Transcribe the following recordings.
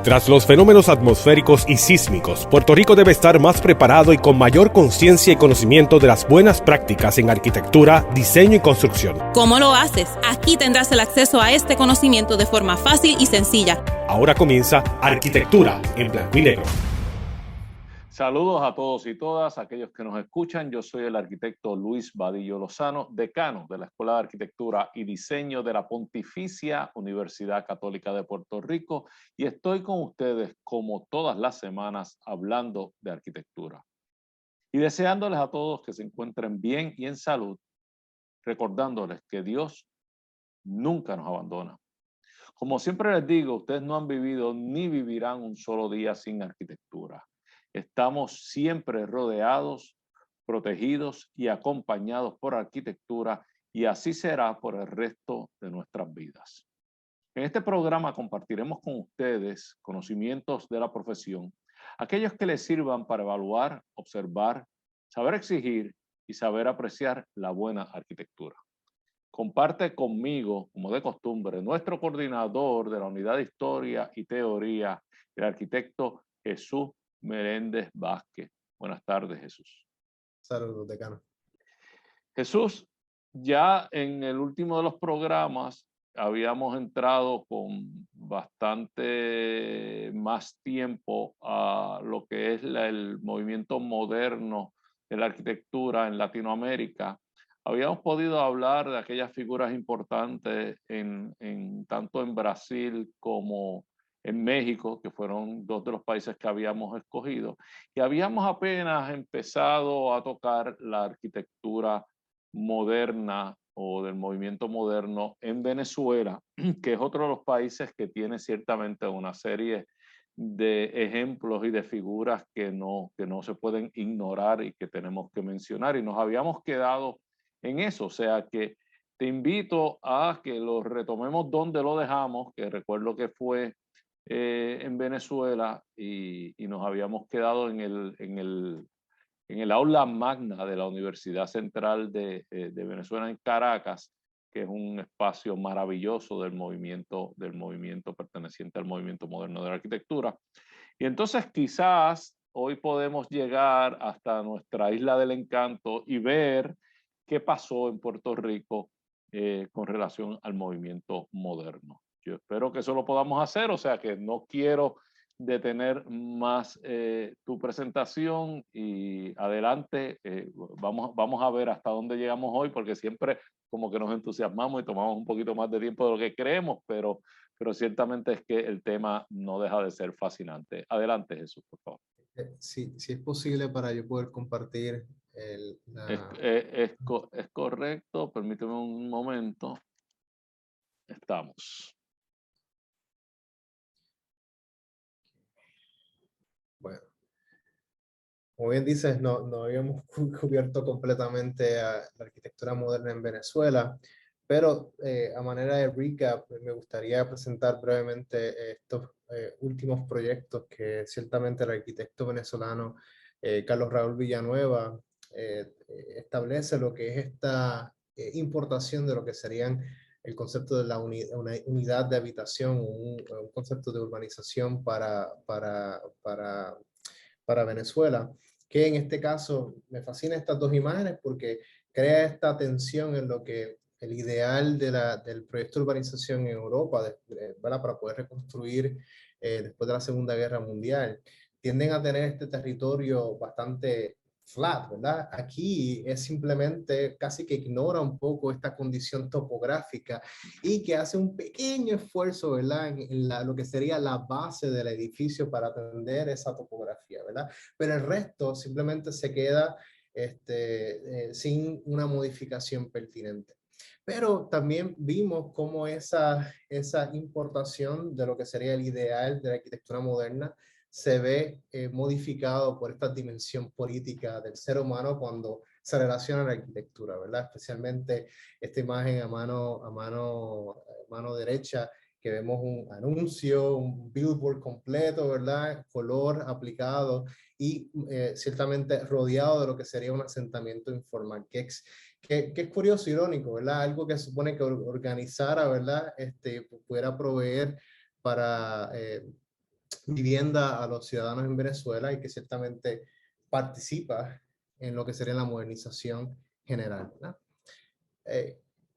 Tras los fenómenos atmosféricos y sísmicos, Puerto Rico debe estar más preparado y con mayor conciencia y conocimiento de las buenas prácticas en arquitectura, diseño y construcción. ¿Cómo lo haces? Aquí tendrás el acceso a este conocimiento de forma fácil y sencilla. Ahora comienza Arquitectura en Blanco y Negro. Saludos a todos y todas aquellos que nos escuchan. Yo soy el arquitecto Luis Vadillo Lozano, decano de la Escuela de Arquitectura y Diseño de la Pontificia Universidad Católica de Puerto Rico y estoy con ustedes como todas las semanas hablando de arquitectura. Y deseándoles a todos que se encuentren bien y en salud, recordándoles que Dios nunca nos abandona. Como siempre les digo, ustedes no han vivido ni vivirán un solo día sin arquitectura. Estamos siempre rodeados, protegidos y acompañados por arquitectura y así será por el resto de nuestras vidas. En este programa compartiremos con ustedes conocimientos de la profesión, aquellos que les sirvan para evaluar, observar, saber exigir y saber apreciar la buena arquitectura. Comparte conmigo, como de costumbre, nuestro coordinador de la Unidad de Historia y Teoría, el arquitecto Jesús Meléndez Vázquez. Buenas tardes, Jesús. Saludos, decano. Jesús, ya en el último de los programas habíamos entrado con bastante más tiempo a lo que es el movimiento moderno de la arquitectura en Latinoamérica. Habíamos podido hablar de aquellas figuras importantes tanto en Brasil como en México, que fueron dos de los países que habíamos escogido, y habíamos apenas empezado a tocar la arquitectura moderna o del movimiento moderno en Venezuela, que es otro de los países que tiene ciertamente una serie de ejemplos y de figuras que no se pueden ignorar y que tenemos que mencionar, y nos habíamos quedado en eso, o sea que te invito a que lo retomemos donde lo dejamos, que recuerdo que fue en Venezuela y nos habíamos quedado en el aula magna de la Universidad Central de Venezuela en Caracas, que es un espacio maravilloso del movimiento perteneciente al movimiento moderno de la arquitectura. Y entonces quizás hoy podemos llegar hasta nuestra isla del encanto y ver qué pasó en Puerto Rico con relación al movimiento moderno. Yo espero que eso lo podamos hacer, o sea que no quiero detener más tu presentación y adelante, vamos a ver hasta dónde llegamos hoy, porque siempre como que nos entusiasmamos y tomamos un poquito más de tiempo de lo que creemos, pero ciertamente es que el tema no deja de ser fascinante. Adelante, Jesús, por favor. Si es posible para yo poder compartir Es correcto, permíteme un momento. Estamos. Bueno, como bien dices, no habíamos cubierto completamente a la arquitectura moderna en Venezuela, pero a manera de recap, me gustaría presentar brevemente estos últimos proyectos que ciertamente el arquitecto venezolano Carlos Raúl Villanueva establece lo que es esta importación de lo que serían el concepto de una unidad de habitación, un concepto de urbanización para Venezuela, que en este caso me fascina estas dos imágenes porque crea esta tensión en lo que el ideal del proyecto de urbanización en Europa, ¿verdad? Para poder reconstruir después de la Segunda Guerra Mundial, tienden a tener este territorio bastante flat, ¿verdad? Aquí es simplemente casi que ignora un poco esta condición topográfica y que hace un pequeño esfuerzo, ¿verdad? En lo que sería la base del edificio para atender esa topografía, ¿verdad? Pero el resto simplemente se queda sin una modificación pertinente. Pero también vimos cómo esa importación de lo que sería el ideal de la arquitectura moderna se ve modificado por esta dimensión política del ser humano cuando se relaciona a la arquitectura, ¿verdad? Especialmente esta imagen a mano derecha, que vemos un anuncio, un billboard completo, ¿verdad? Color aplicado y ciertamente rodeado de lo que sería un asentamiento informal, que es curioso, irónico, ¿verdad? Algo que supone que organizara, ¿verdad? Pudiera proveer para vivienda a los ciudadanos en Venezuela y que ciertamente participa en lo que sería la modernización general, ¿verdad?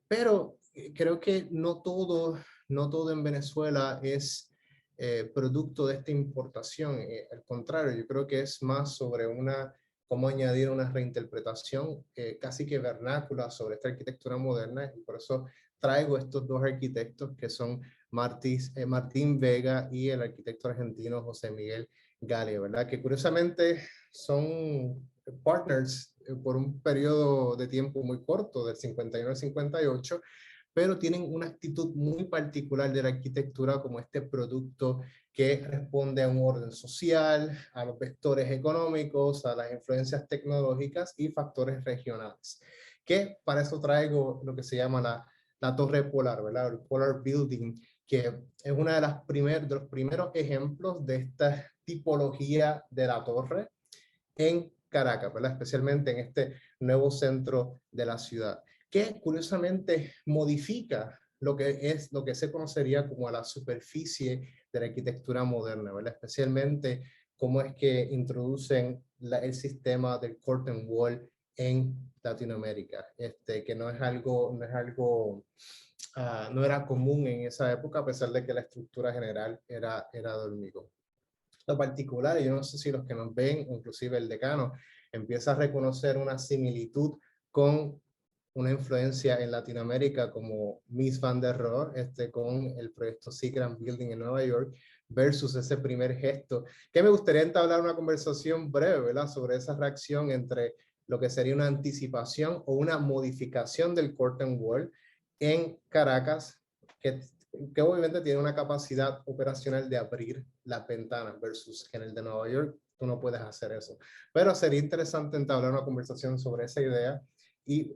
Pero creo que no todo en Venezuela es producto de esta importación. Al contrario, yo creo que es más sobre cómo añadir una reinterpretación casi que vernácula sobre esta arquitectura moderna, y por eso traigo estos dos arquitectos que son Martín Vega y el arquitecto argentino José Miguel Galio, ¿verdad? Que curiosamente son partners por un periodo de tiempo muy corto, del 51 al 58, pero tienen una actitud muy particular de la arquitectura como este producto que responde a un orden social, a los vectores económicos, a las influencias tecnológicas y factores regionales. Que para eso traigo lo que se llama la torre polar, ¿verdad? El Polar Building, que es uno de los primeros ejemplos de esta tipología de la torre en Caracas, ¿verdad? Especialmente en este nuevo centro de la ciudad, que curiosamente modifica lo que se conocería como la superficie de la arquitectura moderna, ¿verdad? Especialmente cómo es que introducen el sistema del curtain wall en Latinoamérica, que no era común en esa época, a pesar de que la estructura general era de hormigón. Lo particular, y yo no sé si los que nos ven, inclusive el decano, empieza a reconocer una similitud con una influencia en Latinoamérica como Mies van der Rohe, con el proyecto Sea Grand Building en Nueva York, versus ese primer gesto, que me gustaría entablar una conversación breve, ¿verdad?, sobre esa reacción entre lo que sería una anticipación o una modificación del curtain wall en Caracas, que obviamente tiene una capacidad operacional de abrir las ventanas versus en el de Nueva York tú no puedes hacer eso. Pero sería interesante entablar una conversación sobre esa idea y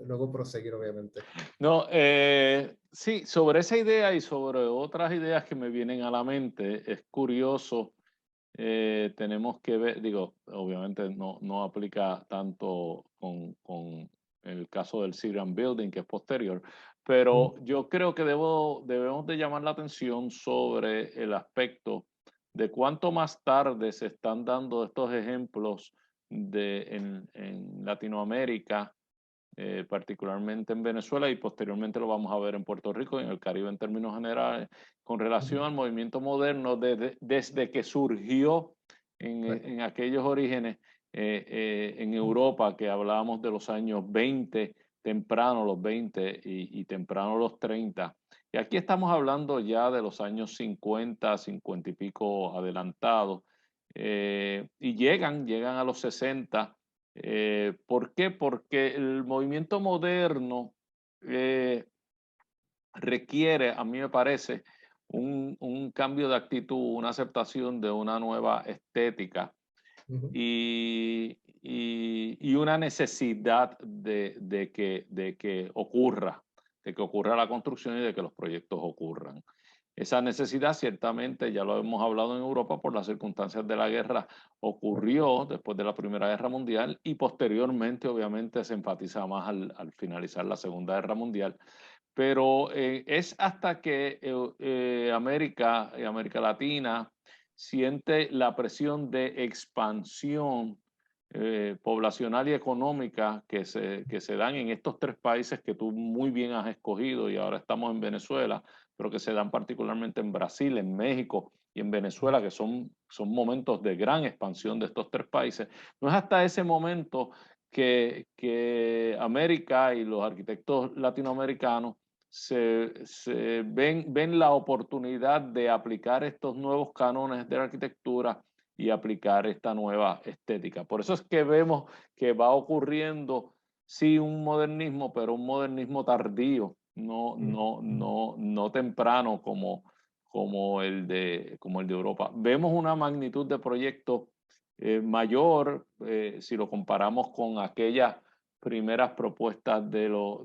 luego proseguir, obviamente. No, sí, sobre esa idea y sobre otras ideas que me vienen a la mente, es curioso, tenemos que ver, digo, obviamente no aplica tanto con el caso del Sea Grand Building, que es posterior, pero yo creo que debemos de llamar la atención sobre el aspecto de cuánto más tarde se están dando estos ejemplos en Latinoamérica, particularmente en Venezuela, y posteriormente lo vamos a ver en Puerto Rico y en el Caribe en términos generales, con relación al movimiento moderno desde que surgió en aquellos orígenes en Europa, que hablábamos de los años 20, temprano los 20 y temprano los 30. Y aquí estamos hablando ya de los años 50, 50 y pico adelantados, y llegan a los 60. ¿Por qué? Porque el movimiento moderno requiere, a mí me parece, un cambio de actitud, una aceptación de una nueva estética y una necesidad de que ocurra la construcción y de que los proyectos ocurran. Esa necesidad ciertamente, ya lo hemos hablado en Europa, por las circunstancias de la guerra, ocurrió después de la Primera Guerra Mundial y posteriormente obviamente se enfatiza más al finalizar la Segunda Guerra Mundial. Pero es hasta que América y América Latina siente la presión de expansión poblacional y económica que se dan en estos tres países que tú muy bien has escogido, y ahora estamos en Venezuela, pero que se dan particularmente en Brasil, en México y en Venezuela, que son momentos de gran expansión de estos tres países. No es hasta ese momento que América y los arquitectos latinoamericanos ven la oportunidad de aplicar estos nuevos cánones de la arquitectura y aplicar esta nueva estética. Por eso es que vemos que va ocurriendo, sí, un modernismo, pero un modernismo tardío, no temprano como el de Europa. Vemos una magnitud de proyectos mayor si lo comparamos con aquellas primeras propuestas de los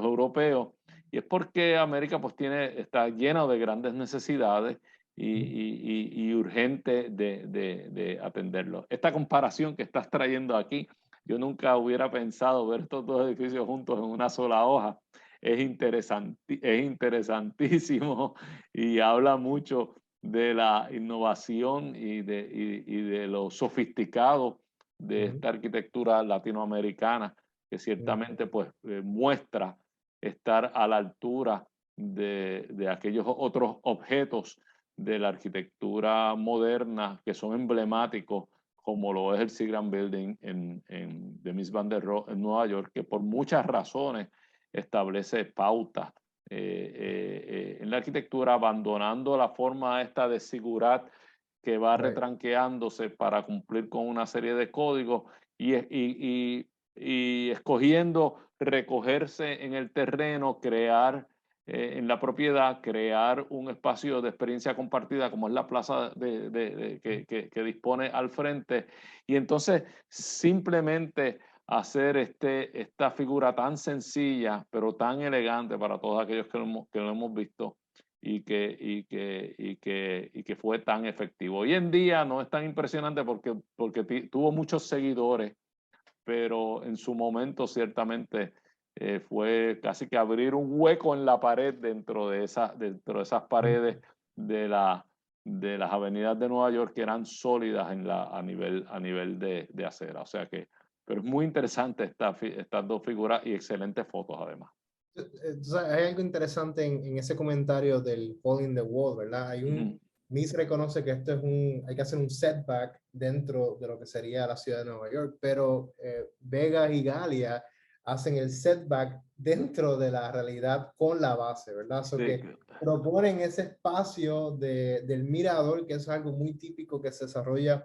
europeos, y es porque América pues está llena de grandes necesidades y urgente de atenderlo. Esta comparación que estás trayendo aquí, yo nunca hubiera pensado ver estos dos edificios juntos en una sola hoja. Es interesantísimo y habla mucho de la innovación y de lo sofisticado de esta arquitectura latinoamericana, que ciertamente pues muestra estar a la altura de aquellos otros objetos de la arquitectura moderna que son emblemáticos, como lo es el Seagram Building de Mies van der Rohe en Nueva York, que por muchas razones establece pautas en la arquitectura, abandonando la forma esta de zigurat que va retranqueándose para cumplir con una serie de códigos y escogiendo recogerse en el terreno, crear en la propiedad, crear un espacio de experiencia compartida como es la plaza que dispone al frente, y entonces simplemente hacer esta figura tan sencilla pero tan elegante para todos aquellos que lo hemos visto y que fue tan efectivo. Hoy en día no es tan impresionante porque tuvo muchos seguidores, pero en su momento ciertamente fue casi que abrir un hueco en la pared dentro de esas paredes de las avenidas de Nueva York, que eran sólidas a nivel de acera. O sea que, pero es muy interesante estas dos figuras y excelentes fotos además. Hay algo interesante en ese comentario del hole in the wall, ¿verdad? Mies reconoce que esto hay que hacer un setback dentro de lo que sería la ciudad de Nueva York, pero Vegas y Gallia hacen el setback dentro de la realidad con la base, ¿verdad? So que proponen ese espacio del mirador, que es algo muy típico que se desarrolla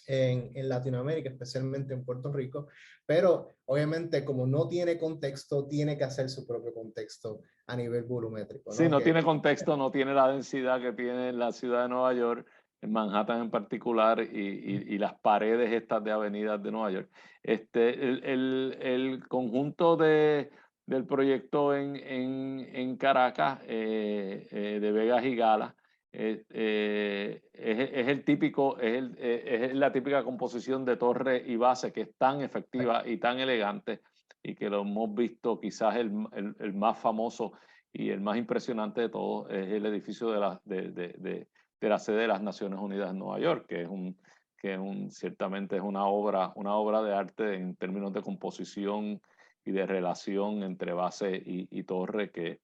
en Latinoamérica, especialmente en Puerto Rico, pero obviamente como no tiene contexto, tiene que hacer su propio contexto a nivel volumétrico, ¿no? Sí, no tiene contexto, no tiene la densidad que tiene la ciudad de Nueva York, en Manhattan en particular, y las paredes estas de avenidas de Nueva York. El conjunto del proyecto en Caracas, de Vegas y Gala, es la típica composición de torre y base, que es tan efectiva y tan elegante, y que lo hemos visto quizás el más famoso y el más impresionante de todos es el edificio de la sede de las Naciones Unidas en Nueva York, ciertamente es una obra de arte en términos de composición y de relación entre base y torre que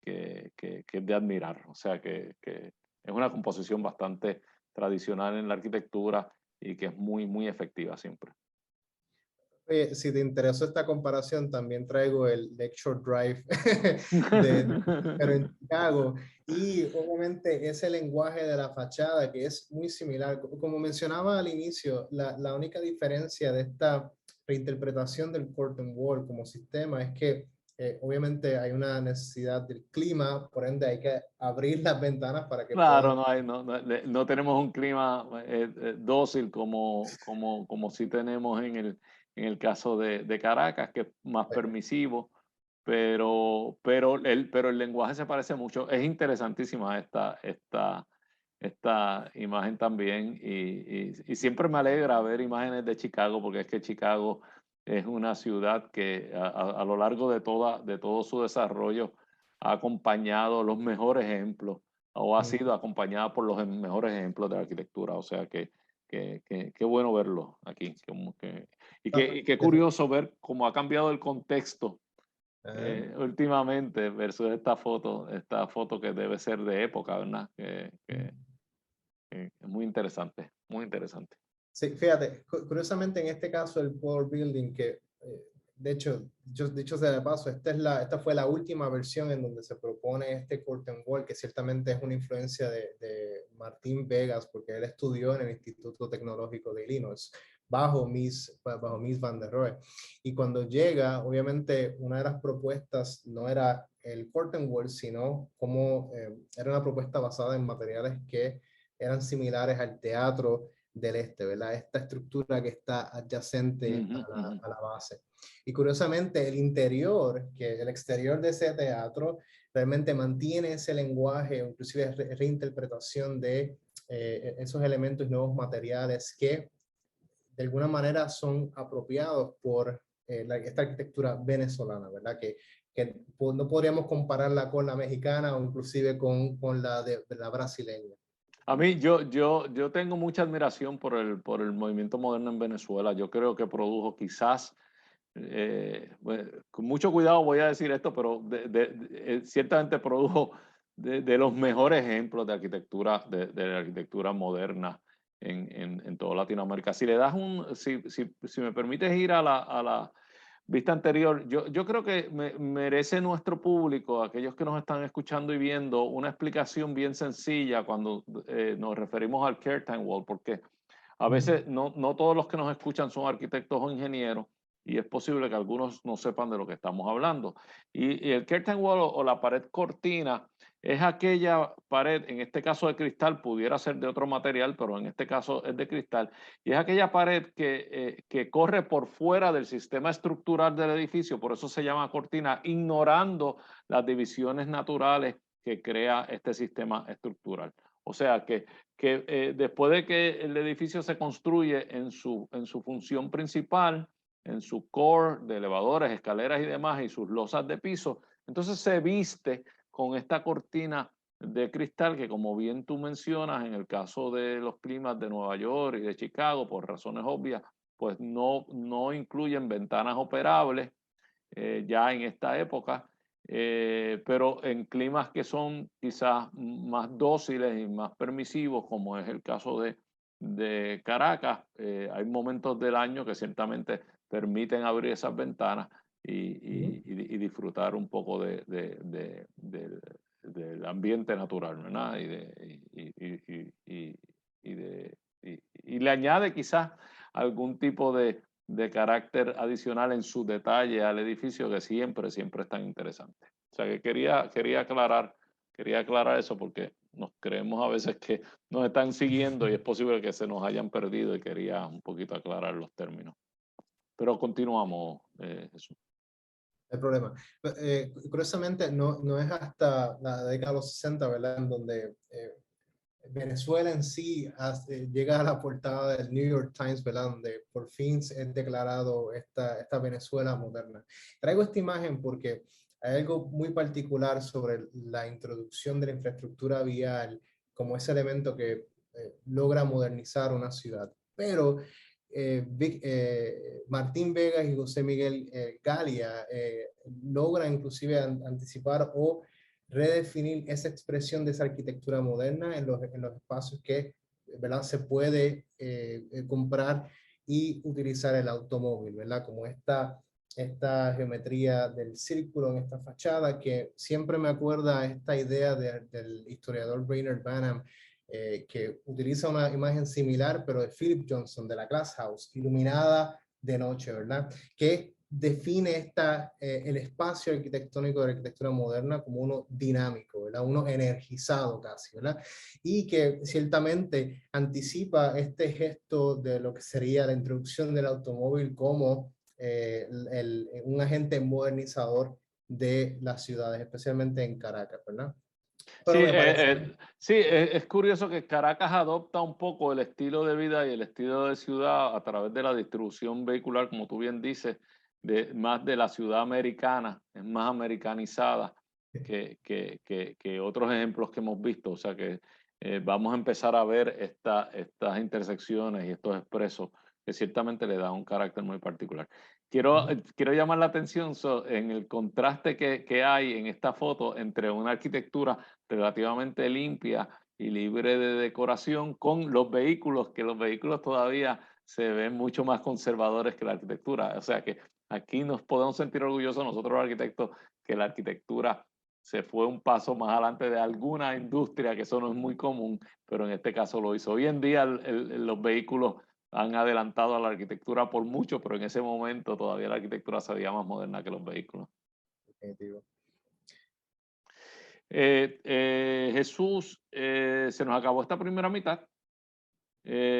es de admirar. O sea que es una composición bastante tradicional en la arquitectura y que es muy, muy efectiva siempre. Oye, si te interesó esta comparación, también traigo el Lecture Drive pero en Chicago, y obviamente ese lenguaje de la fachada que es muy similar. Como mencionaba al inicio, la única diferencia de esta reinterpretación del curtain wall como sistema es que obviamente hay una necesidad del clima, por ende hay que abrir las ventanas para que claro, puedan... no tenemos un clima dócil como sí tenemos en el caso de Caracas, que es más permisivo, pero el lenguaje se parece mucho. Es interesantísima esta imagen también, y siempre me alegra ver imágenes de Chicago, porque es que Chicago es una ciudad que a lo largo de todo su desarrollo ha acompañado los mejores ejemplos, o ha sido acompañada por los mejores ejemplos de la arquitectura. O sea que qué bueno verlo aquí. Y qué curioso ver cómo ha cambiado el contexto últimamente versus esta foto que debe ser de época, ¿verdad? Es muy interesante, muy interesante. Sí, fíjate, curiosamente en este caso el Power Building, que de hecho, dicho sea de paso, esta fue la última versión en donde se propone este curtain wall, que ciertamente es una influencia de Martín Vegas, porque él estudió en el Instituto Tecnológico de Illinois, bajo Mies van der Rohe. Y cuando llega, obviamente, una de las propuestas no era el curtain wall, sino como era una propuesta basada en materiales que eran similares al teatro del este, ¿verdad? Esta estructura que está adyacente a la base. Y curiosamente el exterior de ese teatro realmente mantiene ese lenguaje, inclusive reinterpretación de esos elementos y nuevos materiales que de alguna manera son apropiados por esta arquitectura venezolana, ¿verdad? Que no podríamos compararla con la mexicana o inclusive con la de la brasileña. A mí, yo tengo mucha admiración por el movimiento moderno en Venezuela. Yo creo que produjo quizás, bueno, con mucho cuidado voy a decir esto, pero ciertamente produjo de los mejores ejemplos de arquitectura, de la arquitectura moderna en toda Latinoamérica. Si le das si me permites ir a la vista anterior, yo creo que merece nuestro público, aquellos que nos están escuchando y viendo, una explicación bien sencilla cuando nos referimos al curtain wall, porque a veces no todos los que nos escuchan son arquitectos o ingenieros, y es posible que algunos no sepan de lo que estamos hablando. Y el curtain wall o la pared cortina es aquella pared, en este caso de cristal, pudiera ser de otro material, pero en este caso es de cristal, y es aquella pared que corre por fuera del sistema estructural del edificio, por eso se llama cortina, ignorando las divisiones naturales que crea este sistema estructural. O sea que después de que el edificio se construye en su función principal, en su core de elevadores, escaleras y demás, y sus losas de piso, entonces se viste con esta cortina de cristal que, como bien tú mencionas, en el caso de los climas de Nueva York y de Chicago, por razones obvias, pues no incluyen ventanas operables ya en esta época, pero en climas que son quizás más dóciles y más permisivos, como es el caso de Caracas, hay momentos del año que ciertamente permiten abrir esas ventanas y disfrutar un poco del ambiente natural, ¿verdad? Y le añade quizás algún tipo de carácter adicional en su detalle al edificio que siempre es tan interesante. O sea que quería aclarar eso porque nos creemos a veces que nos están siguiendo y es posible que se nos hayan perdido y quería un poquito aclarar los términos. Pero continuamos, Jesús. El problema. Curiosamente, no es hasta la década de los 60, ¿verdad?, en donde Venezuela en sí llega a la portada del New York Times, ¿verdad?, donde por fin es declarado esta Venezuela moderna. Traigo esta imagen porque hay algo muy particular sobre la introducción de la infraestructura vial como ese elemento que logra modernizar una ciudad. Pero Martín Vegas y José Miguel Galia logran inclusive anticipar o redefinir esa expresión de esa arquitectura moderna en los espacios que, ¿verdad?, se puede comprar y utilizar el automóvil, ¿verdad? Como esta geometría del círculo en esta fachada que siempre me acuerda esta idea del historiador Brainerd Banham, que utiliza una imagen similar, pero de Philip Johnson, de la Glass House, iluminada de noche, ¿verdad? Que define el espacio arquitectónico de la arquitectura moderna como uno dinámico, ¿verdad? Uno energizado casi, ¿verdad? Y que ciertamente anticipa este gesto de lo que sería la introducción del automóvil como un agente modernizador de las ciudades, especialmente en Caracas, ¿verdad? Sí, es curioso que Caracas adopta un poco el estilo de vida y el estilo de ciudad a través de la distribución vehicular, como tú bien dices, más de la ciudad americana, es más americanizada que otros ejemplos que hemos visto. O sea que vamos a empezar a ver estas intersecciones y estos expresos que ciertamente le dan un carácter muy particular. Quiero llamar la atención en el contraste que hay en esta foto entre una arquitectura relativamente limpia y libre de decoración con los vehículos, que los vehículos todavía se ven mucho más conservadores que la arquitectura. O sea que aquí nos podemos sentir orgullosos nosotros los arquitectos que la arquitectura se fue un paso más adelante de alguna industria, que eso no es muy común, pero en este caso lo hizo. Hoy en día los vehículos han adelantado a la arquitectura por mucho, pero en ese momento todavía la arquitectura se veía más moderna que los vehículos. Definitivo. Jesús, se nos acabó esta primera mitad,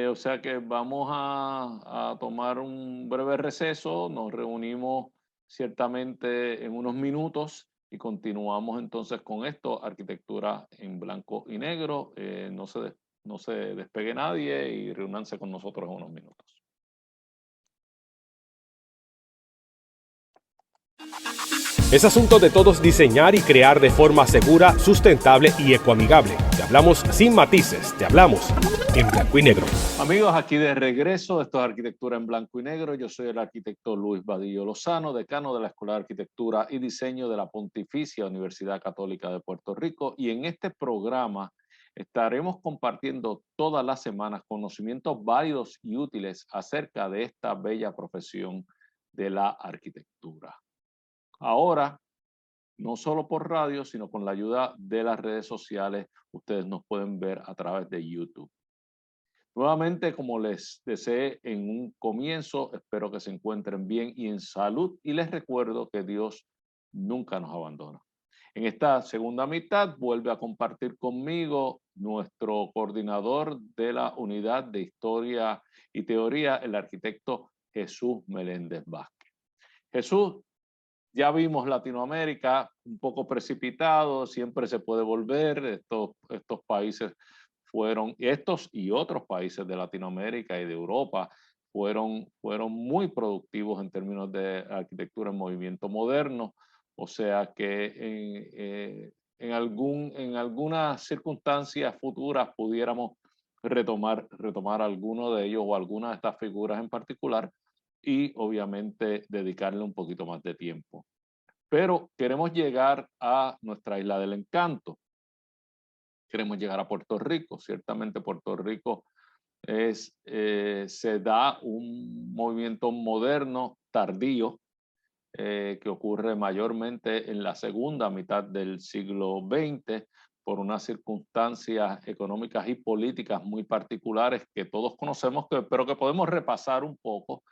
o sea que vamos a tomar un breve receso, nos reunimos ciertamente en unos minutos y continuamos entonces con esto, arquitectura en blanco y negro. No se despegue nadie y reúnanse con nosotros en unos minutos. Es asunto de todos diseñar y crear de forma segura, sustentable y ecoamigable. Te hablamos sin matices, te hablamos en blanco y negro. Amigos, aquí de regreso, esto es Arquitectura en Blanco y Negro. Yo soy el arquitecto Luis Vadillo Lozano, decano de la Escuela de Arquitectura y Diseño de la Pontificia Universidad Católica de Puerto Rico, y en este programa estaremos compartiendo todas las semanas conocimientos válidos y útiles acerca de esta bella profesión de la arquitectura. Ahora, no solo por radio, sino con la ayuda de las redes sociales, ustedes nos pueden ver a través de YouTube. Nuevamente, como les deseé en un comienzo, espero que se encuentren bien y en salud, y les recuerdo que Dios nunca nos abandona. En esta segunda mitad vuelve a compartir conmigo nuestro coordinador de la Unidad de Historia y Teoría, el arquitecto Jesús Meléndez Vázquez. Jesús, ya vimos Latinoamérica un poco precipitado, siempre se puede volver, estos países fueron, estos y otros países de Latinoamérica y de Europa fueron muy productivos en términos de arquitectura en movimiento moderno, o sea que en algunas circunstancias futuras pudiéramos retomar alguno de ellos o alguna de estas figuras en particular y obviamente dedicarle un poquito más de tiempo. Pero queremos llegar a nuestra isla del encanto. Queremos llegar a Puerto Rico. Ciertamente Puerto Rico se da un movimiento moderno tardío que ocurre mayormente en la segunda mitad del siglo XX por unas circunstancias económicas y políticas muy particulares que todos conocemos, pero que podemos repasar un poco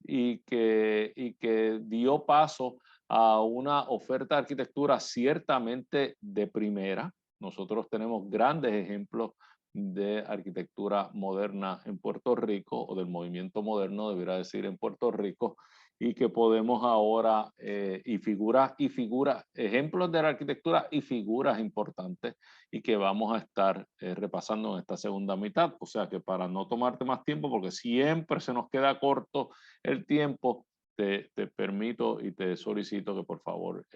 y que dio paso a una oferta de arquitectura ciertamente de primera. Nosotros tenemos grandes ejemplos de arquitectura moderna en Puerto Rico, o del movimiento moderno, debería decir, en Puerto Rico, y que podemos ahora, ejemplos de la arquitectura y figuras importantes, y que vamos a estar repasando en esta segunda mitad. O sea que para no tomarte más tiempo, porque siempre se nos queda corto el tiempo, te permito y te solicito que por favor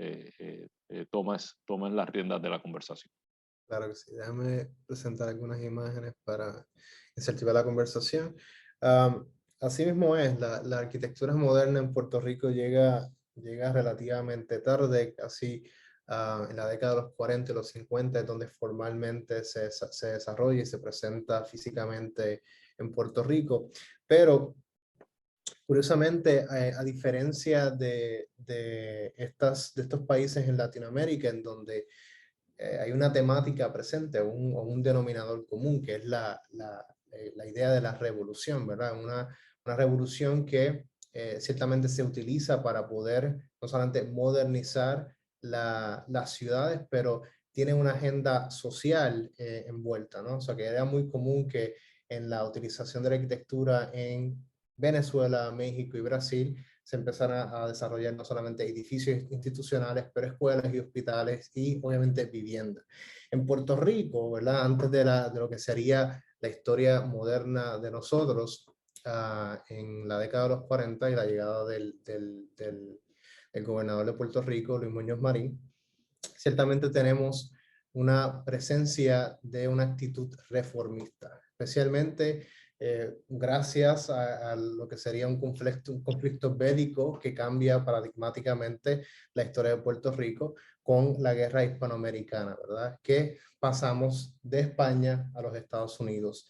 tomes las riendas de la conversación. Claro que sí. Déjame presentar algunas imágenes para incentivar la conversación. Así mismo es, la arquitectura moderna en Puerto Rico llega relativamente tarde, casi en la década de los 40 y los 50, es donde formalmente se desarrolla y se presenta físicamente en Puerto Rico. Pero curiosamente, a diferencia de estos países en Latinoamérica, en donde hay una temática presente, un denominador común, que es la idea de la revolución, ¿verdad? Una revolución que ciertamente se utiliza para poder no solamente modernizar las ciudades, pero tiene una agenda social envuelta, ¿no? O sea, que era muy común que en la utilización de la arquitectura en Venezuela, México y Brasil se empezaron a desarrollar no solamente edificios institucionales, pero escuelas y hospitales y obviamente viviendas. En Puerto Rico, ¿verdad? Antes de lo que sería la historia moderna de nosotros, en la década de los 40 y la llegada del gobernador de Puerto Rico, Luis Muñoz Marín, ciertamente tenemos una presencia de una actitud reformista, especialmente gracias a lo que sería un conflicto bélico que cambia paradigmáticamente la historia de Puerto Rico con la guerra hispanoamericana, ¿verdad? Que pasamos de España a los Estados Unidos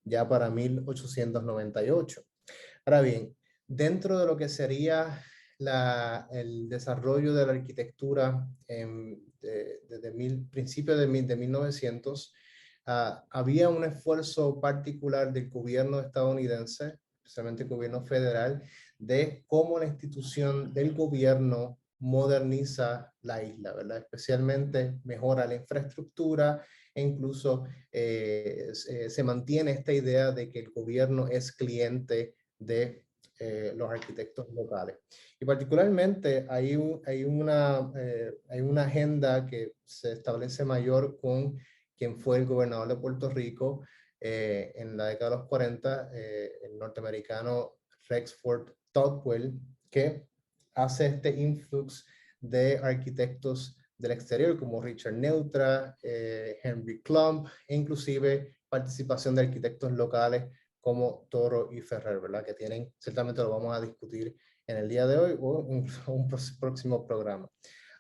ya para 1898. Ahora bien, dentro de lo que sería el desarrollo de la arquitectura desde principios de 1900, había un esfuerzo particular del gobierno estadounidense, especialmente el gobierno federal, de cómo la institución del gobierno moderniza la isla, ¿verdad? Especialmente mejora la infraestructura e incluso se mantiene esta idea de que el gobierno es cliente de los arquitectos locales. Y particularmente hay una agenda que se establece mayor con quien fue el gobernador de Puerto Rico en la década de los 40, el norteamericano Rexford Tocqueville, que hace este influx de arquitectos del exterior, como Richard Neutra, Henry Klump, e inclusive participación de arquitectos locales como Toro y Ferrer, ¿verdad? Que tienen, ciertamente lo vamos a discutir en el día de hoy o en un próximo programa.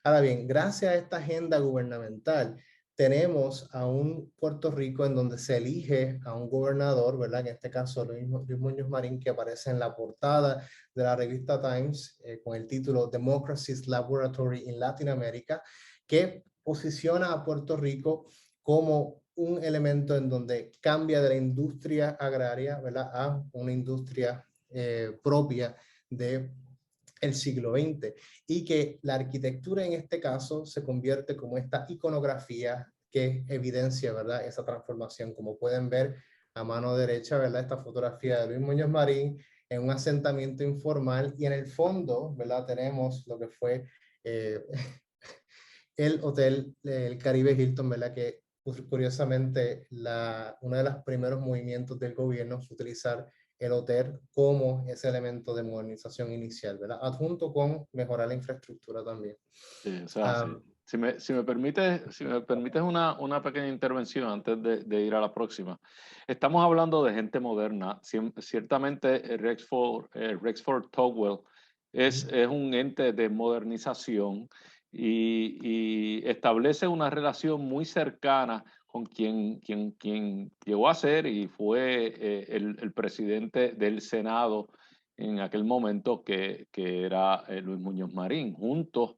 Ahora bien, gracias a esta agenda gubernamental, tenemos a un Puerto Rico en donde se elige a un gobernador, ¿verdad? En este caso Luis Muñoz Marín, que aparece en la portada de la revista Times con el título Democracy's Laboratory in Latin America, que posiciona a Puerto Rico como un elemento en donde cambia de la industria agraria, ¿verdad?, a una industria propia del siglo XX, y que la arquitectura en este caso se convierte como esta iconografía que evidencia, ¿verdad?, esa transformación. Como pueden ver a mano derecha, ¿verdad?, esta fotografía de Luis Muñoz Marín en un asentamiento informal, y en el fondo, ¿verdad?, tenemos lo que fue el hotel, el Caribe Hilton, ¿verdad?, que curiosamente uno de los primeros movimientos del gobierno fue utilizar el hotel como ese elemento de modernización inicial, ¿verdad?, adjunto con mejorar la infraestructura también. Sí, o sea, si me permites una pequeña intervención antes de ir a la próxima. Estamos hablando de gente moderna. Ciertamente Rexford Togwell es un ente de modernización y establece una relación muy cercana con quien llegó a ser y fue el presidente del Senado en aquel momento, que era Luis Muñoz Marín. Juntos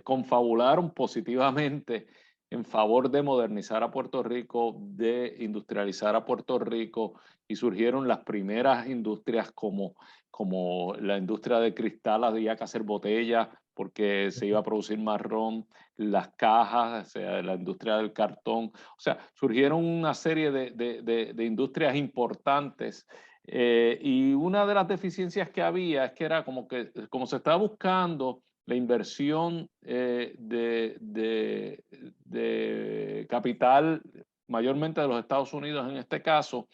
confabularon positivamente en favor de modernizar a Puerto Rico, de industrializar a Puerto Rico, y surgieron las primeras industrias como la industria de cristal. Había que hacer botellas porque se iba a producir más ron, las cajas, o sea, la industria del cartón. O sea, surgieron una serie de industrias importantes. Y una de las deficiencias que había es que era como se estaba buscando la inversión de capital, mayormente de los Estados Unidos en este caso.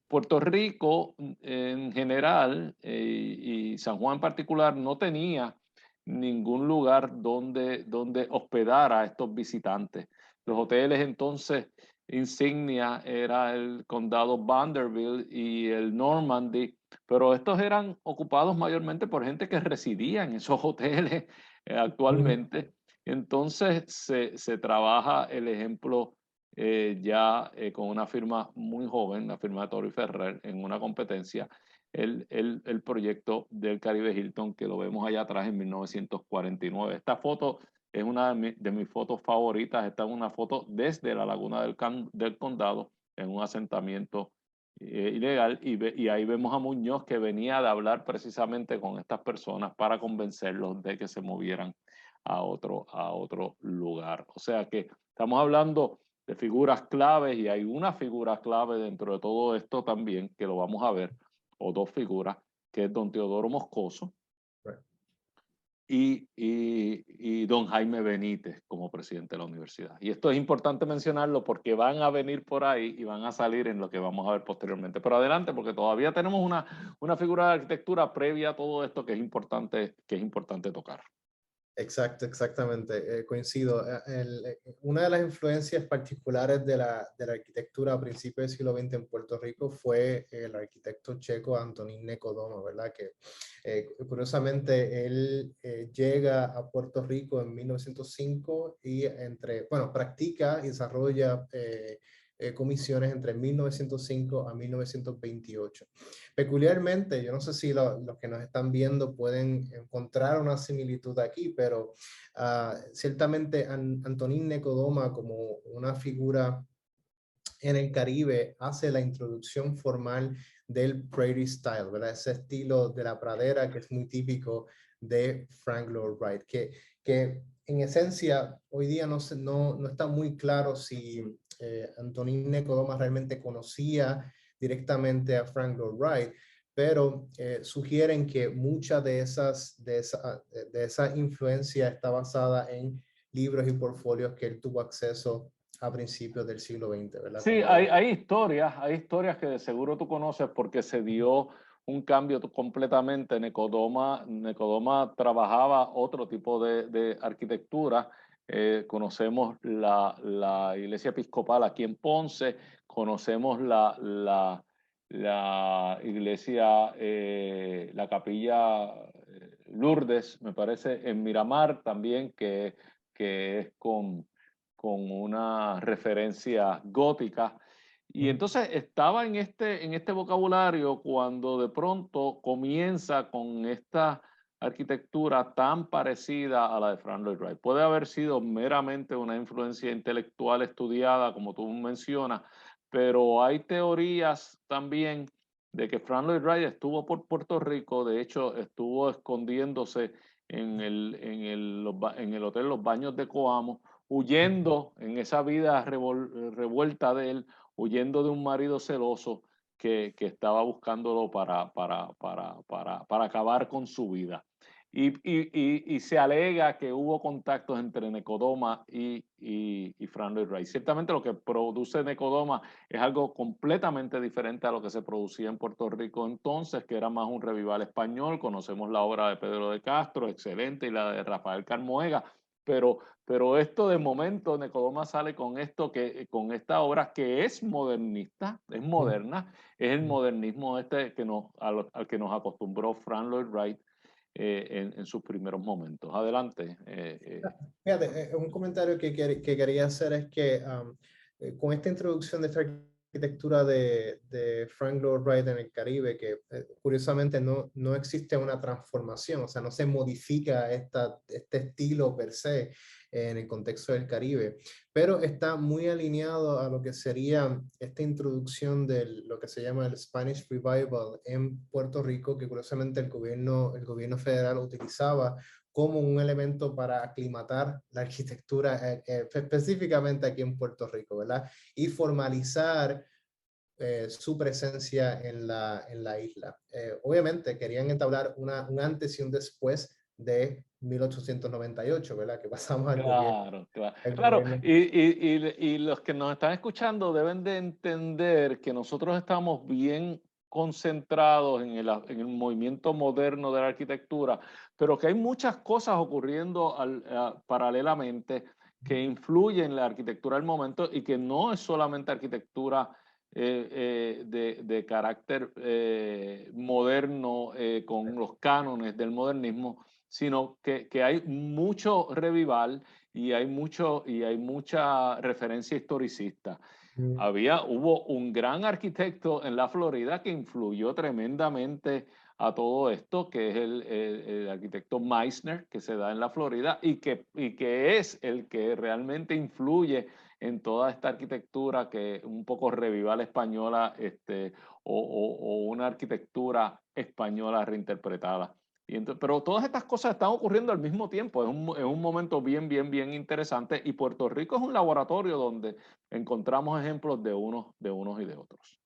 Puerto Rico en general y San Juan en particular no tenía ningún lugar donde hospedar a estos visitantes. Los hoteles entonces insignia era el condado Vanderbilt y el Normandy, pero estos eran ocupados mayormente por gente que residía en esos hoteles actualmente. Entonces se trabaja el ejemplo con una firma muy joven, la firma de Toro y Ferrer, en una competencia, el proyecto del Caribe Hilton, que lo vemos allá atrás en 1949. Esta foto es una de mis fotos favoritas. Esta es una foto desde la laguna del condado, en un asentamiento ilegal, y ahí vemos a Muñoz, que venía de hablar precisamente con estas personas para convencerlos de que se movieran a otro lugar. O sea que estamos hablando de figuras claves, y hay una figura clave dentro de todo esto también, que lo vamos a ver, o dos figuras, que es don Teodoro Moscoso y don Jaime Benítez como presidente de la universidad. Y esto es importante mencionarlo porque van a venir por ahí y van a salir en lo que vamos a ver posteriormente. Pero adelante, porque todavía tenemos una figura de arquitectura previa a todo esto que es importante tocar. Exacto, exactamente, coincido. Una de las influencias particulares de la arquitectura a principios del siglo XX en Puerto Rico fue el arquitecto checo Antonín Nekodoma, ¿verdad? Que curiosamente él llega a Puerto Rico en 1905 y practica y desarrolla comisiones entre 1905 a 1928. Peculiarmente, yo no sé si los que nos están viendo pueden encontrar una similitud aquí, pero ciertamente Antonín Nekodoma, como una figura en el Caribe, hace la introducción formal del Prairie Style, ¿verdad? Ese estilo de la pradera que es muy típico de Frank Lloyd Wright, que en esencia hoy día no está muy claro si Antonín Nekodoma realmente conocía directamente a Frank Lloyd Wright, pero sugieren que mucha de esa influencia está basada en libros y portfolios que él tuvo acceso a principios del siglo XX, ¿verdad? Sí, hay historias que de seguro tú conoces, porque se dio un cambio completamente. Necodoma trabajaba otro tipo de arquitectura. Conocemos la iglesia episcopal aquí en Ponce, conocemos la iglesia, la capilla Lourdes, me parece, en Miramar también, que es con una referencia gótica. Y entonces estaba en este vocabulario cuando de pronto comienza con esta arquitectura tan parecida a la de Frank Lloyd Wright. Puede haber sido meramente una influencia intelectual estudiada, como tú mencionas, pero hay teorías también de que Frank Lloyd Wright estuvo por Puerto Rico. De hecho estuvo escondiéndose en el hotel Los Baños de Coamo, huyendo en esa vida revuelta de él, huyendo de un marido celoso que estaba buscándolo para acabar con su vida. Y se alega que hubo contactos entre Necodoma y Frank Lloyd Wright. Ciertamente lo que produce Necodoma es algo completamente diferente a lo que se producía en Puerto Rico entonces, que era más un revival español. Conocemos la obra de Pedro de Castro, excelente, y la de Rafael Carmoega, pero esto de momento, Necodoma sale con con esta obra que es modernista, es moderna, es el modernismo al que nos acostumbró Frank Lloyd Wright en sus primeros momentos. Adelante. Fíjate, un comentario que quería hacer es que con esta introducción de esta arquitectura de Frank Lloyd Wright en el Caribe, que curiosamente no existe una transformación, o sea, no se modifica este estilo per se en el contexto del Caribe, pero está muy alineado a lo que sería esta introducción de lo que se llama el Spanish Revival en Puerto Rico, que curiosamente el gobierno federal utilizaba como un elemento para aclimatar la arquitectura específicamente aquí en Puerto Rico, ¿verdad? Y formalizar su presencia en la isla. Obviamente querían entablar un antes y un después de 1898, ¿verdad? Que pasamos al gobierno. Claro. Y los que nos están escuchando deben de entender que nosotros estamos bien concentrados en el movimiento moderno de la arquitectura, pero que hay muchas cosas ocurriendo paralelamente que influyen en la arquitectura del momento y que no es solamente arquitectura de carácter moderno con los cánones del modernismo, sino que hay mucho revival y hay mucha referencia historicista. Hubo un gran arquitecto en la Florida que influyó tremendamente a todo esto, que es el arquitecto Meissner, que se da en la Florida y que es el que realmente influye en toda esta arquitectura que un poco revival española o una arquitectura española reinterpretada. Pero todas estas cosas están ocurriendo al mismo tiempo. Es un momento bien interesante, y Puerto Rico es un laboratorio donde encontramos ejemplos de unos y de otros.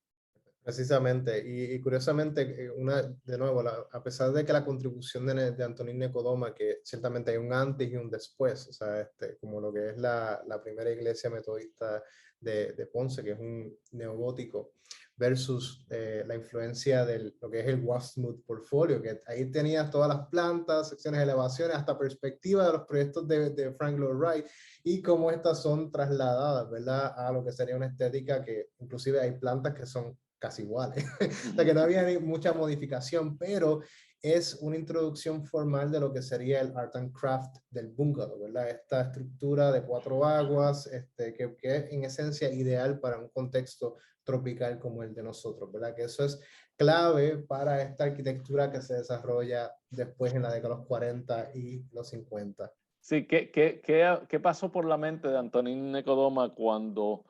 Precisamente, y curiosamente, de nuevo, a pesar de que la contribución de Antonín Necodoma, que ciertamente hay un antes y un después, o sea, como lo que es la primera iglesia metodista de Ponce, que es un neogótico, versus la influencia de lo que es el Westmouth Portfolio, que ahí tenías todas las plantas, secciones de elevaciones, hasta perspectiva de los proyectos de Frank Lloyd Wright, y cómo estas son trasladadas, ¿verdad?, a lo que sería una estética que inclusive hay plantas que son casi iguales, o sea que no había mucha modificación, pero es una introducción formal de lo que sería el art and craft del bungalow, ¿verdad? Esta estructura de 4 aguas, que es en esencia ideal para un contexto tropical como el de nosotros, ¿verdad? Que eso es clave para esta arquitectura que se desarrolla después en la década de los 40 y los 50. Sí, ¿qué pasó por la mente de Antonín Necodoma cuando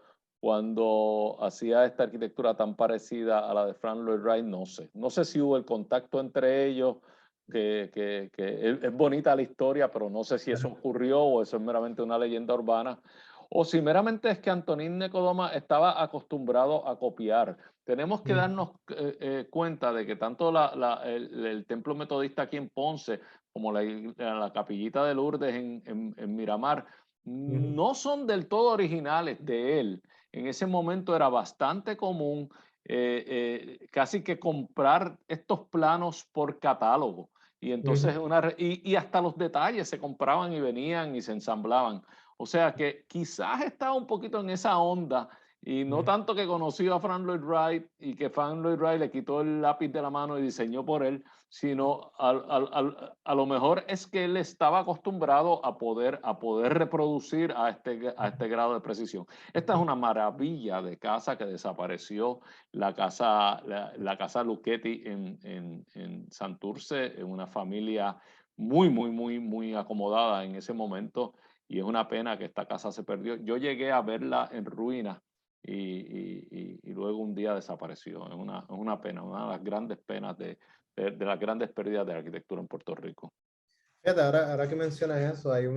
hacía esta arquitectura tan parecida a la de Frank Lloyd Wright? No sé si hubo el contacto entre ellos, que es bonita la historia, pero no sé si eso ocurrió o eso es meramente una leyenda urbana, o si meramente es que Antonín Necodoma estaba acostumbrado a copiar. Tenemos que darnos cuenta de que tanto el templo metodista aquí en Ponce como la capillita de Lourdes en Miramar no son del todo originales de él. En ese momento era bastante común casi que comprar estos planos por catálogo. Y entonces y hasta los detalles se compraban y venían y se ensamblaban. O sea que quizás estaba un poquito en esa onda y no tanto que conoció a Frank Lloyd Wright y que Frank Lloyd Wright le quitó el lápiz de la mano y diseñó por él, sino a lo mejor es que él estaba acostumbrado a poder reproducir a este grado de precisión. Esta es una maravilla de casa que desapareció, la casa Lucchetti en Santurce, en una familia muy acomodada en ese momento, y es una pena que esta casa se perdió. Yo llegué a verla en ruinas y luego un día desapareció. Es una pena, una de las grandes penas de las grandes pérdidas de la arquitectura en Puerto Rico. Fíjate, ahora que mencionas eso, hay yo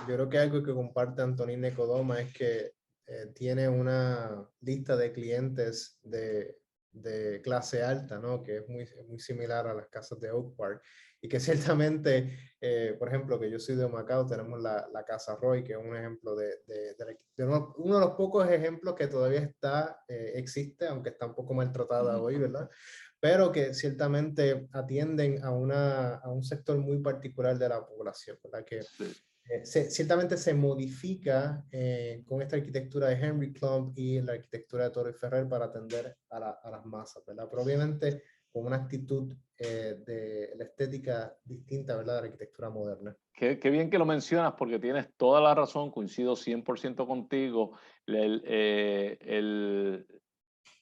creo que algo que comparte Antonín Nicodoma es que tiene una lista de clientes de clase alta, ¿no? Que es muy similar a las casas de Oak Park, y que ciertamente, por ejemplo, que yo soy de Humacao, tenemos la Casa Roy, que es un ejemplo uno de los pocos ejemplos que todavía existe, aunque está un poco maltratada hoy, ¿verdad? Pero que ciertamente atienden a un sector muy particular de la población, ¿verdad? Que ciertamente se modifica con esta arquitectura de Henry Klump y la arquitectura de Torrey Ferrer para atender a las masas, ¿verdad? Pero obviamente con una actitud de la estética distinta, ¿verdad? De la arquitectura moderna. Qué bien que lo mencionas, porque tienes toda la razón, coincido 100% contigo.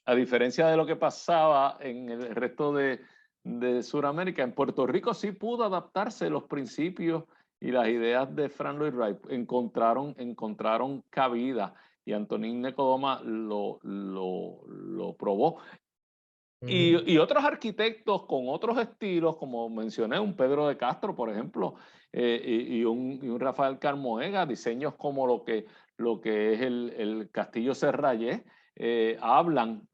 A diferencia de lo que pasaba en el resto de Sudamérica, en Puerto Rico sí pudo adaptarse los principios y las ideas de Frank Lloyd Wright. Encontraron cabida, y Antonín Nicodoma lo probó. Y otros arquitectos con otros estilos, como mencioné, un Pedro de Castro, por ejemplo, y un Rafael Carmoega, diseños como lo que es el Castillo Serrayé, hablan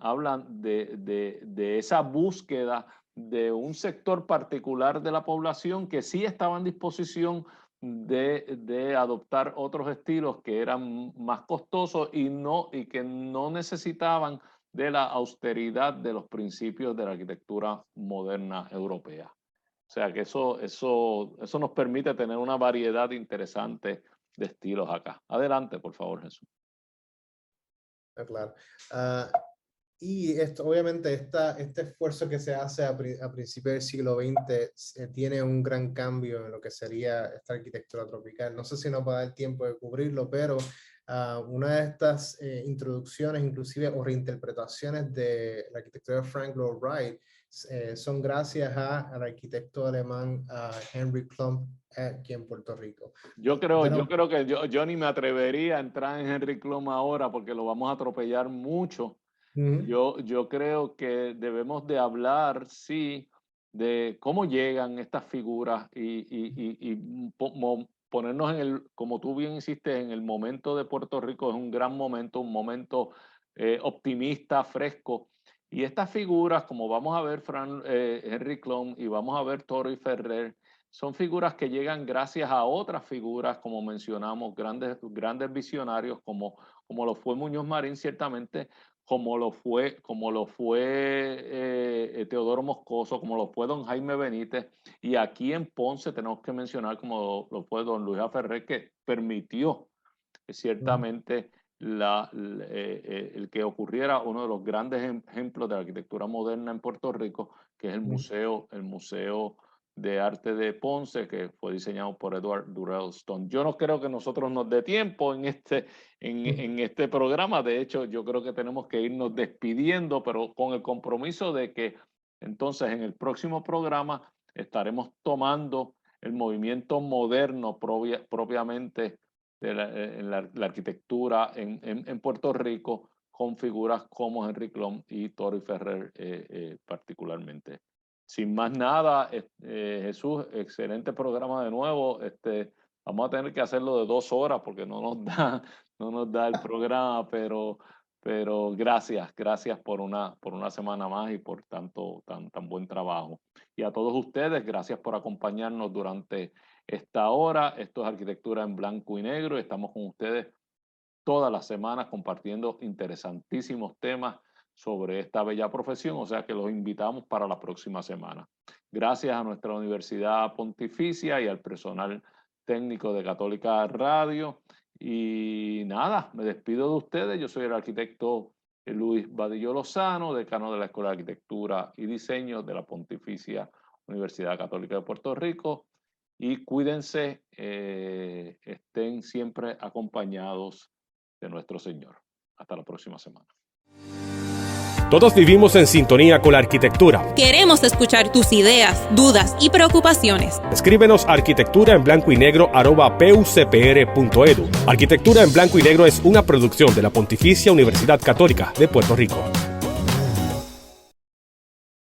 de esa búsqueda de un sector particular de la población que sí estaba en disposición de adoptar otros estilos que eran más costosos y que no necesitaban de la austeridad de los principios de la arquitectura moderna europea. O sea que eso nos permite tener una variedad interesante de estilos acá. Adelante, por favor, Jesús. Claro. Y obviamente este esfuerzo que se hace a principios del siglo XX tiene un gran cambio en lo que sería esta arquitectura tropical. No sé si nos va a dar tiempo de cubrirlo, pero una de estas introducciones, inclusive, o reinterpretaciones de la arquitectura de Frank Lloyd Wright son gracias al arquitecto alemán Henry Klump aquí en Puerto Rico. Yo creo que yo ni me atrevería a entrar en Henry Klump ahora porque lo vamos a atropellar mucho. Yo creo que debemos de hablar, sí, de cómo llegan estas figuras y ponernos como tú bien insistes, en el momento de Puerto Rico. Es un gran momento, un momento optimista, fresco. Y estas figuras, como vamos a ver Henry Klump y vamos a ver Torrey Ferrer, son figuras que llegan gracias a otras figuras, como mencionamos, grandes visionarios, como lo fue Muñoz Marín, ciertamente, como lo fue Teodoro Moscoso, como lo fue don Jaime Benítez, y aquí en Ponce tenemos que mencionar como lo fue don Luis A. Ferrer, que permitió ciertamente el que ocurriera uno de los grandes ejemplos de la arquitectura moderna en Puerto Rico, que es el Museo de Arte de Ponce, que fue diseñado por Edward Durrell Stone. Yo no creo que nosotros nos dé tiempo en este programa. De hecho, yo creo que tenemos que irnos despidiendo, pero con el compromiso de que entonces en el próximo programa estaremos tomando el movimiento moderno propiamente de la arquitectura en Puerto Rico, con figuras como Henry Klump y Torrey Ferrer particularmente. Sin más nada, Jesús, excelente programa de nuevo. Vamos a tener que hacerlo de 2 horas porque no nos da el programa, pero gracias por una semana más y por tan buen trabajo. Y a todos ustedes, gracias por acompañarnos durante esta hora. Esto es Arquitectura en Blanco y Negro. Estamos con ustedes todas las semanas compartiendo interesantísimos temas sobre esta bella profesión, o sea que los invitamos para la próxima semana. Gracias a nuestra Universidad Pontificia y al personal técnico de Católica Radio. Y nada, me despido de ustedes. Yo soy el arquitecto Luis Badillo Lozano, decano de la Escuela de Arquitectura y Diseño de la Pontificia Universidad Católica de Puerto Rico. Y cuídense, estén siempre acompañados de nuestro Señor. Hasta la próxima semana. Todos vivimos en sintonía con la arquitectura. Queremos escuchar tus ideas, dudas y preocupaciones. Escríbenos a arquitecturaenblancoynegro@pucpr.edu. Arquitectura en Blanco y Negro es una producción de la Pontificia Universidad Católica de Puerto Rico.